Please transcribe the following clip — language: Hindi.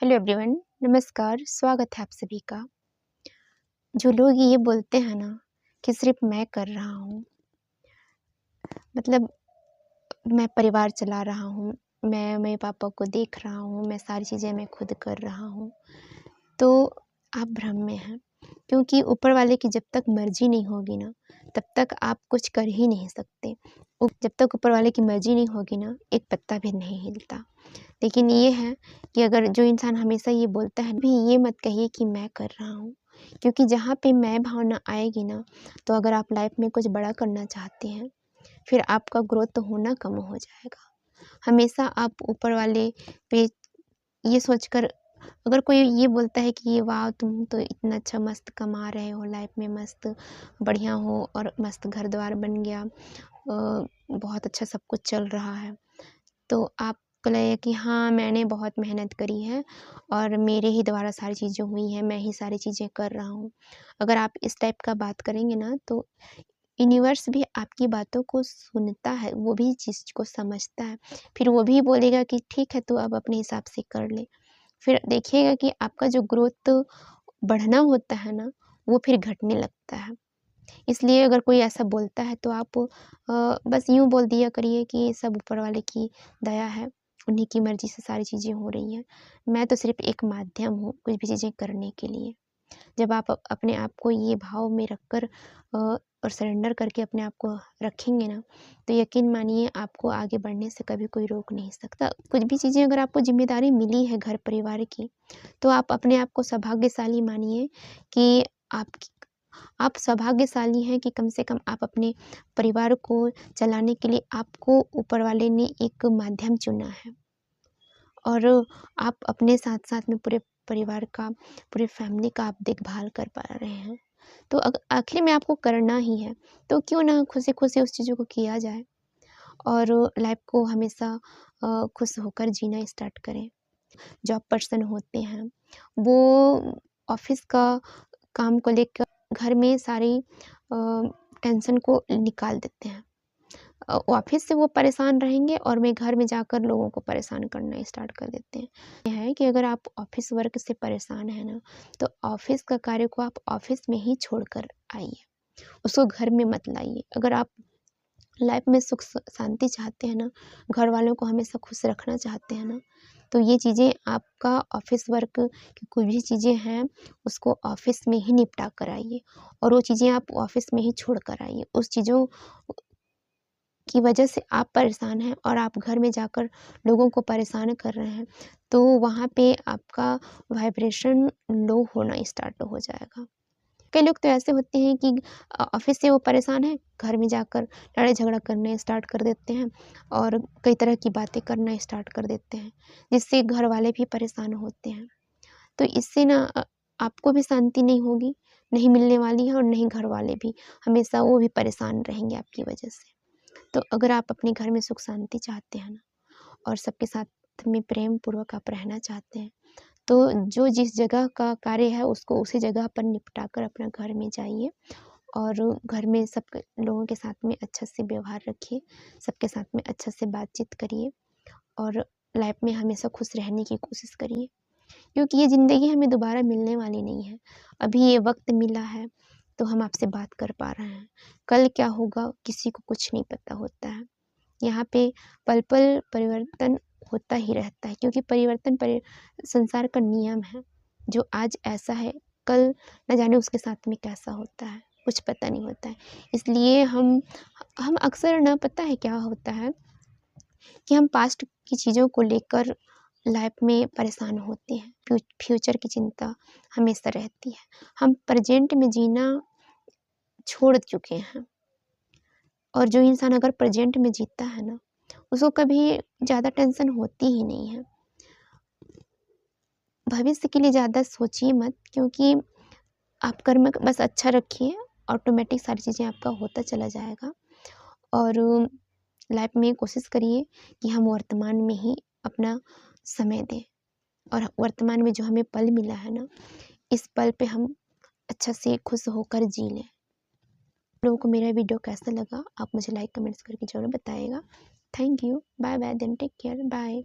हेलो एवरीवन, नमस्कार। स्वागत है आप सभी का। जो लोग ये बोलते हैं ना कि सिर्फ मैं कर रहा हूँ, मतलब मैं परिवार चला रहा हूँ, मैं मेरे पापा को देख रहा हूँ, मैं सारी चीज़ें मैं खुद कर रहा हूँ, तो आप भ्रम में हैं। क्योंकि ऊपर वाले की जब तक मर्ज़ी नहीं होगी ना, तब तक आप कुछ कर ही नहीं सकते। जब तक ऊपर वाले की मर्ज़ी नहीं होगी ना, एक पत्ता भी नहीं हिलता। लेकिन ये है कि अगर जो इंसान हमेशा ये बोलता है, भी ये मत कहिए कि मैं कर रहा हूँ, क्योंकि जहाँ पे मैं भावना आएगी ना, तो अगर आप लाइफ में कुछ बड़ा करना चाहते हैं, फिर आपका ग्रोथ तो होना कम हो जाएगा। हमेशा आप ऊपर वाले पे ये सोचकर, अगर कोई ये बोलता है कि ये वाह तुम तो इतना अच्छा मस्त कमा रहे हो, लाइफ में मस्त बढ़िया हो और मस्त घर द्वार बन गया, बहुत अच्छा सब कुछ चल रहा है, तो आपको लगेगा कि हाँ मैंने बहुत मेहनत करी है और मेरे ही द्वारा सारी चीज़ें हुई हैं, मैं ही सारी चीज़ें कर रहा हूँ। अगर आप इस टाइप का बात करेंगे ना, तो यूनिवर्स भी आपकी बातों को सुनता है, वो भी चीज़ को समझता है। फिर वो भी बोलेगा कि ठीक है तू अब अपने हिसाब से कर ले। फिर देखिएगा कि आपका जो ग्रोथ बढ़ना होता है ना, वो फिर घटने लगता है। इसलिए अगर कोई ऐसा बोलता है तो आप बस यूँ बोल दिया करिए कि ये सब ऊपर वाले की दया है, उन्हीं की मर्ज़ी से सारी चीज़ें हो रही हैं। मैं तो सिर्फ़ एक माध्यम हूँ कुछ भी चीज़ें करने के लिए। जब आप अपने आप को ये भाव में रखकर और सरेंडर करके अपने आप को रखेंगे ना, तो यकीन मानिए आपको आगे बढ़ने से कभी कोई रोक नहीं सकता। कुछ भी चीज़ें अगर आपको ज़िम्मेदारी मिली है घर परिवार की, तो आप अपने आप को सौभाग्यशाली मानिए कि आप सौभाग्यशाली हैं कि कम से कम आप अपने परिवार को चलाने के लिए आपको ऊपर वाले ने एक माध्यम चुना है, और आप अपने साथ-साथ में पूरे परिवार का, पूरे फैमिली का आप देखभाल कर पा रहे हैं। तो आखिर में आपको करना ही है, तो क्यों ना खुशी-खुशी उस चीज़ों को किया जाए और लाइफ़ को हमेशा खुश होकर जीना स्टार्ट करें। जॉब पर्सन होते हैं, वो ऑफ़िस का काम को लेकर घर में सारी टेंशन को निकाल देते हैं। ऑफ़िस से वो परेशान रहेंगे और मैं घर में जाकर लोगों को परेशान करना स्टार्ट कर देते हैं। ये है कि अगर आप ऑफ़िस वर्क से परेशान हैं ना, तो ऑफ़िस का कार्य को आप ऑफ़िस में ही छोड़कर आइए, उसको घर में मत लाइए। अगर आप लाइफ़ में सुख शांति चाहते हैं ना, घर वालों को हमेशा खुश रखना चाहते हैं ना, तो ये चीज़ें आपका ऑफ़िस वर्क की कोई भी चीज़ें हैं, उसको ऑफ़िस में ही निपटा कर आइए और वो चीज़ें आप ऑफ़िस में ही छोड़ कर आइए। उस चीज़ों की वजह से आप परेशान हैं और आप घर में जाकर लोगों को परेशान कर रहे हैं, तो वहाँ पे आपका वाइब्रेशन लो होना स्टार्ट हो जाएगा। कई लोग तो ऐसे होते हैं कि ऑफ़िस से वो परेशान हैं, घर में जाकर लड़ाई झगड़ा करने स्टार्ट कर देते हैं और कई तरह की बातें करना स्टार्ट कर देते हैं, जिससे घर वाले भी परेशान होते हैं। तो इससे ना आपको भी शांति नहीं होगी, नहीं मिलने वाली है और नहीं घर वाले भी, हमेशा वो भी परेशान रहेंगे आपकी वजह से। तो अगर आप अपने घर में सुख शांति चाहते हैं ना, और सबके साथ में प्रेम पूर्वक आप रहना चाहते हैं, तो जो जिस जगह का कार्य है उसको उसी जगह पर निपटा कर अपना घर में जाइए और घर में सब लोगों के साथ में अच्छा से व्यवहार रखिए, सबके साथ में अच्छा से बातचीत करिए और लाइफ में हमेशा खुश रहने की कोशिश करिए, क्योंकि ये ज़िंदगी हमें दोबारा मिलने वाली नहीं है। अभी ये वक्त मिला है तो हम आपसे बात कर पा रहे हैं, कल क्या होगा किसी को कुछ नहीं पता होता है। यहाँ पे पल-पल परिवर्तन होता ही रहता है, क्योंकि परिवर्तन संसार का नियम है। जो आज ऐसा है, कल न जाने उसके साथ में कैसा होता है, कुछ पता नहीं होता है। इसलिए हम अक्सर ना, पता है क्या होता है कि हम पास्ट की चीज़ों को लेकर लाइफ में परेशान होते हैं, फ्यूचर की चिंता हमेशा रहती है। हम प्रेज़ेंट में जीना छोड़ चुके हैं, और जो इंसान अगर प्रेज़ेंट में जीता है ना, उसको कभी ज़्यादा टेंशन होती ही नहीं है। भविष्य के लिए ज़्यादा सोचिए मत, क्योंकि आप कर्म बस अच्छा रखिए, ऑटोमेटिक सारी चीज़ें आपका होता चला जाएगा। और लाइफ में कोशिश करिए कि हम वर्तमान में ही अपना समय दें और वर्तमान में जो हमें पल मिला है ना, इस पल पे हम अच्छा से खुश होकर जी लें। लोगों को मेरा वीडियो कैसा लगा आप मुझे लाइक कमेंट्स करके ज़रूर बताइएगा। Thank you, bye bye, then take care, bye.